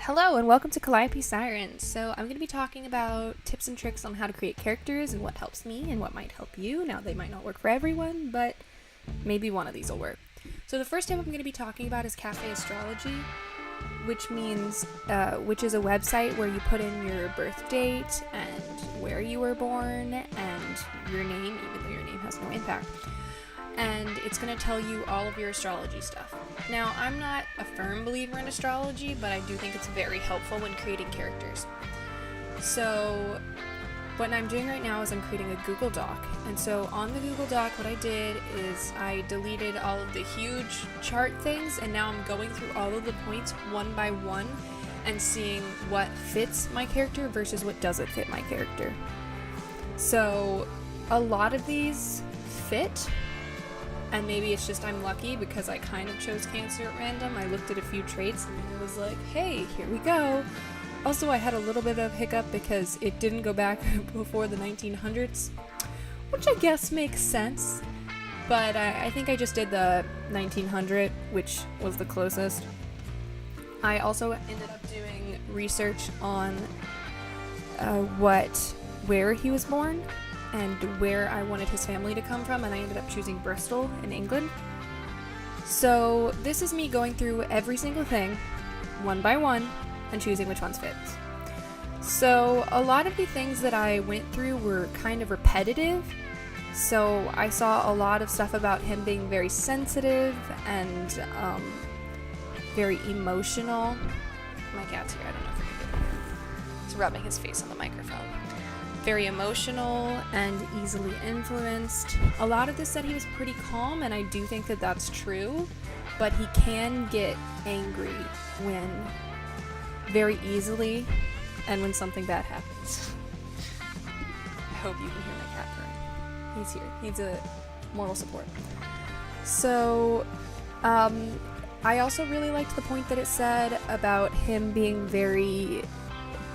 Hello and welcome to Calliope Sirens. So I'm going to be talking about tips and tricks on how to create characters and what helps me and what might help you. Now they might not work for everyone, but maybe one of these will work. So the first tip I'm going to be talking about is cafeastrology, which is a website where you put in your birth date and where you were born and your name, even though your name has no impact. And it's going to tell you all of your astrology stuff. Now, I'm not a firm believer in astrology, but I do think it's very helpful when creating characters. So, what I'm doing right now is I'm creating a Google Doc. And so on the Google Doc, what I did is I deleted all of the huge chart things, and now I'm going through all of the points one by one and seeing what fits my character versus what doesn't fit my character. So, a lot of these fit. And maybe it's just I'm lucky because I kind of chose Cancer at random. I looked at a few traits and it was like, hey, here we go. Also, I had a little bit of hiccup because it didn't go back before the 1900s, which I guess makes sense. But I think I just did the 1900, which was the closest. I also ended up doing research on where he was born and where I wanted his family to come from, and I ended up choosing Bristol in England. So this is me going through every single thing, one by one, and choosing which ones fits. So a lot of the things that I went through were kind of repetitive, so I saw a lot of stuff about him being very sensitive and very emotional. My cat's here, I don't know if you can hear him. He's rubbing his face on the microphone. Very emotional and easily influenced. A lot of this said he was pretty calm, and I do think that that's true, but he can get angry very easily and when something bad happens. I hope you can hear my cat purring. He's here. He's a moral support. So, I also really liked the point that it said about him being very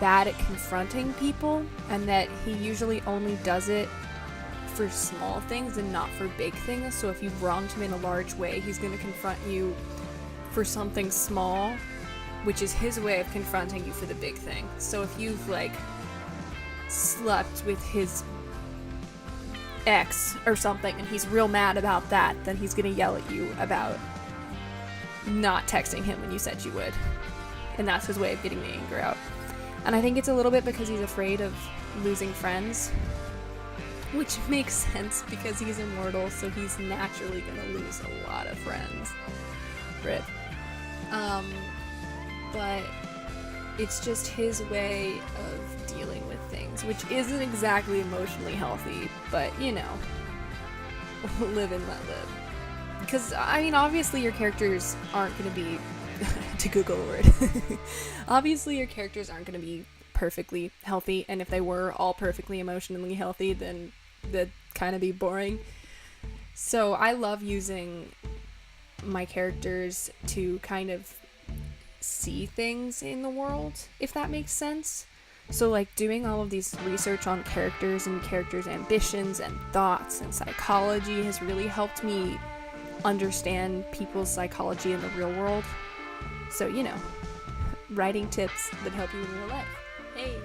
bad at confronting people, and that he usually only does it for small things and not for big things. So if you've wronged him in a large way, he's going to confront you for something small, which is his way of confronting you for the big thing. So if you've slept with his ex or something and he's real mad about that, then he's going to yell at you about not texting him when you said you would, and that's his way of getting the anger out. And I think it's a little bit because he's afraid of losing friends, which makes sense because he's immortal, so he's naturally going to lose a lot of friends. Rip. But it's just his way of dealing with things, which isn't exactly emotionally healthy, but, live and let live. Because, obviously your characters aren't going to be to Google a word. Obviously, your characters aren't going to be perfectly healthy, and if they were all perfectly emotionally healthy, then that'd kind of be boring. So I love using my characters to kind of see things in the world, if that makes sense. So doing all of these research on characters and characters' ambitions and thoughts and psychology has really helped me understand people's psychology in the real world. So, writing tips that help you in real life. Hey!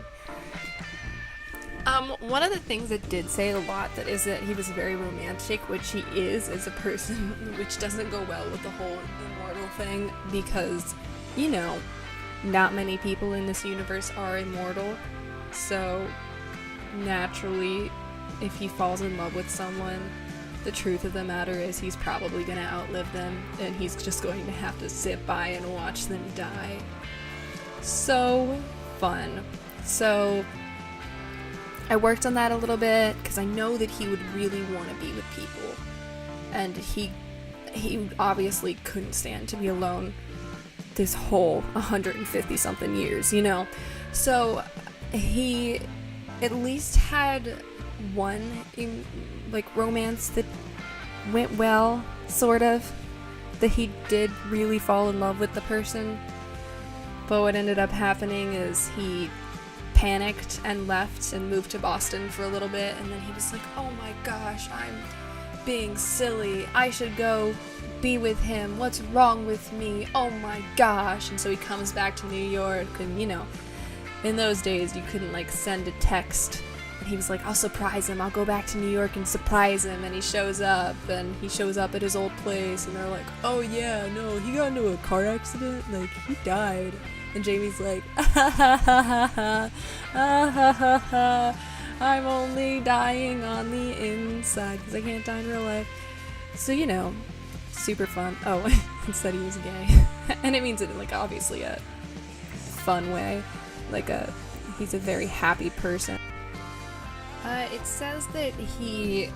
One of the things that did say a lot is that he was very romantic, which he is as a person, which doesn't go well with the whole immortal thing, because, not many people in this universe are immortal. So, naturally, if he falls in love with someone, the truth of the matter is he's probably going to outlive them, and he's just going to have to sit by and watch them die. So fun. So I worked on that a little bit because I know that he would really want to be with people, and he obviously couldn't stand to be alone this whole 150 something years, So he at least had one romance that went well, sort of, that he did really fall in love with the person. But what ended up happening is he panicked and left and moved to Boston for a little bit, and then he was like, oh my gosh, I'm being silly, I should go be with him. What's wrong with me? Oh my gosh. And so he comes back to New York, and you know, in those days you couldn't like send a text. And he was like, I'll surprise him. I'll go back to New York and surprise him. And he shows up at his old place, and they're like, oh yeah, no, he got into a car accident, like he died. And Jaimie's like, ah ha ha ha ha, ah ha ha ha, I'm only dying on the inside because I can't die in real life. So, you know, super fun. Oh, and said he was gay. And it means it in, like, obviously a fun way. Like, he's a very happy person. It says that he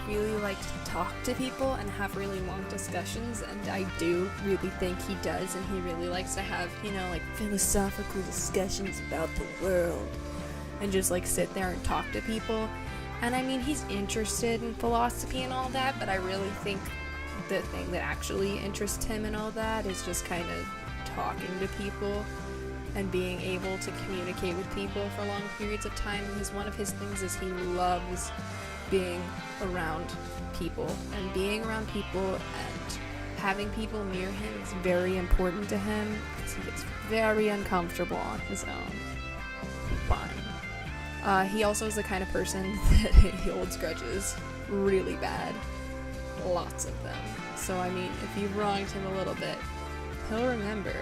really likes to talk to people and have really long discussions, and I do really think he does, and he really likes to have, you know, like, philosophical discussions about the world, and just, like, sit there and talk to people. And I mean, he's interested in philosophy and all that, but I really think the thing that actually interests him and all that is just kind of talking to people and being able to communicate with people for long periods of time. Because one of his things is he loves being around people, and being around people and having people near him is very important to him because he gets very uncomfortable on his own. Fine. He also is the kind of person that he holds grudges really bad. Lots of them. So, I mean, if you've wronged him a little bit, he'll remember.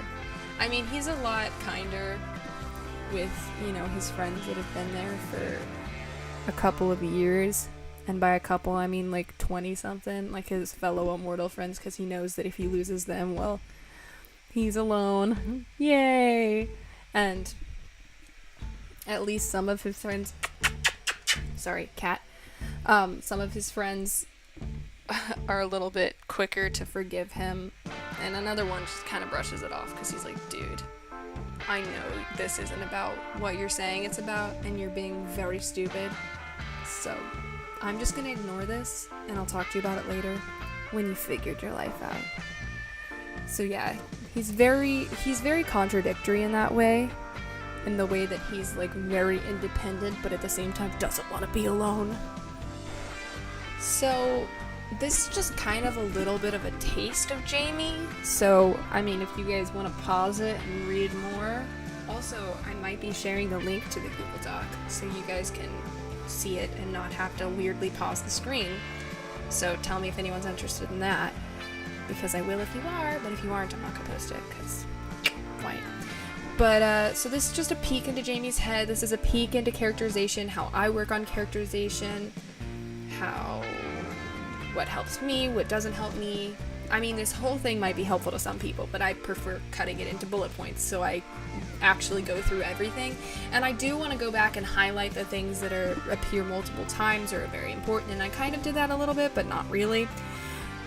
I mean, he's a lot kinder with, you know, his friends that have been there for a couple of years. And by a couple, I mean, like, 20-something, like his fellow immortal friends, because he knows that if he loses them, well, he's alone. Yay! And at least some of his friends, sorry, cat, some of his friends are a little bit quicker to forgive him, and another one just kind of brushes it off because he's like, dude, I know this isn't about what you're saying it's about, and you're being very stupid, so I'm just gonna ignore this, and I'll talk to you about it later when you figured your life out. So yeah, he's very contradictory in that way, in the way that he's like very independent, but at the same time doesn't want to be alone. So this is just kind of a little bit of a taste of Jaimie. So, I mean, if you guys want to pause it and read more, also, I might be sharing the link to the Google Doc so you guys can see it and not have to weirdly pause the screen. So tell me if anyone's interested in that, because I will if you are, but if you aren't, I'm not gonna post it, because why? But, so this is just a peek into Jaimie's head. This is a peek into characterization, how I work on characterization, what helps me, what doesn't help me. I mean, this whole thing might be helpful to some people, but I prefer cutting it into bullet points, so I actually go through everything. And I do want to go back and highlight the things that appear multiple times or are very important, and I kind of did that a little bit, but not really.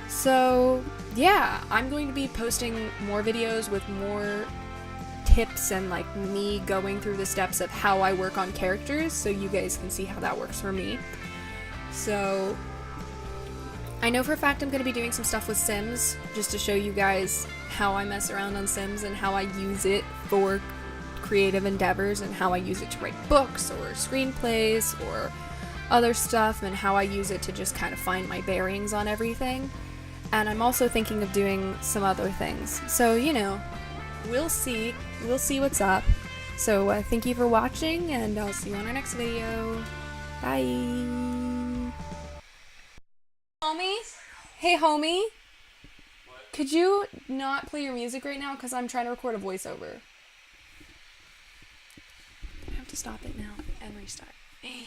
So, yeah, I'm going to be posting more videos with more tips and like me going through the steps of how I work on characters, so you guys can see how that works for me. So I know for a fact I'm going to be doing some stuff with Sims, just to show you guys how I mess around on Sims and how I use it for creative endeavors, and how I use it to write books or screenplays or other stuff, and how I use it to just kind of find my bearings on everything. And I'm also thinking of doing some other things. So, you know, we'll see what's up. So thank you for watching, and I'll see you on our next video. Bye. Homie? Hey, homie? What? Could you not play your music right now? Because I'm trying to record a voiceover. I have to stop it now and restart. Hey,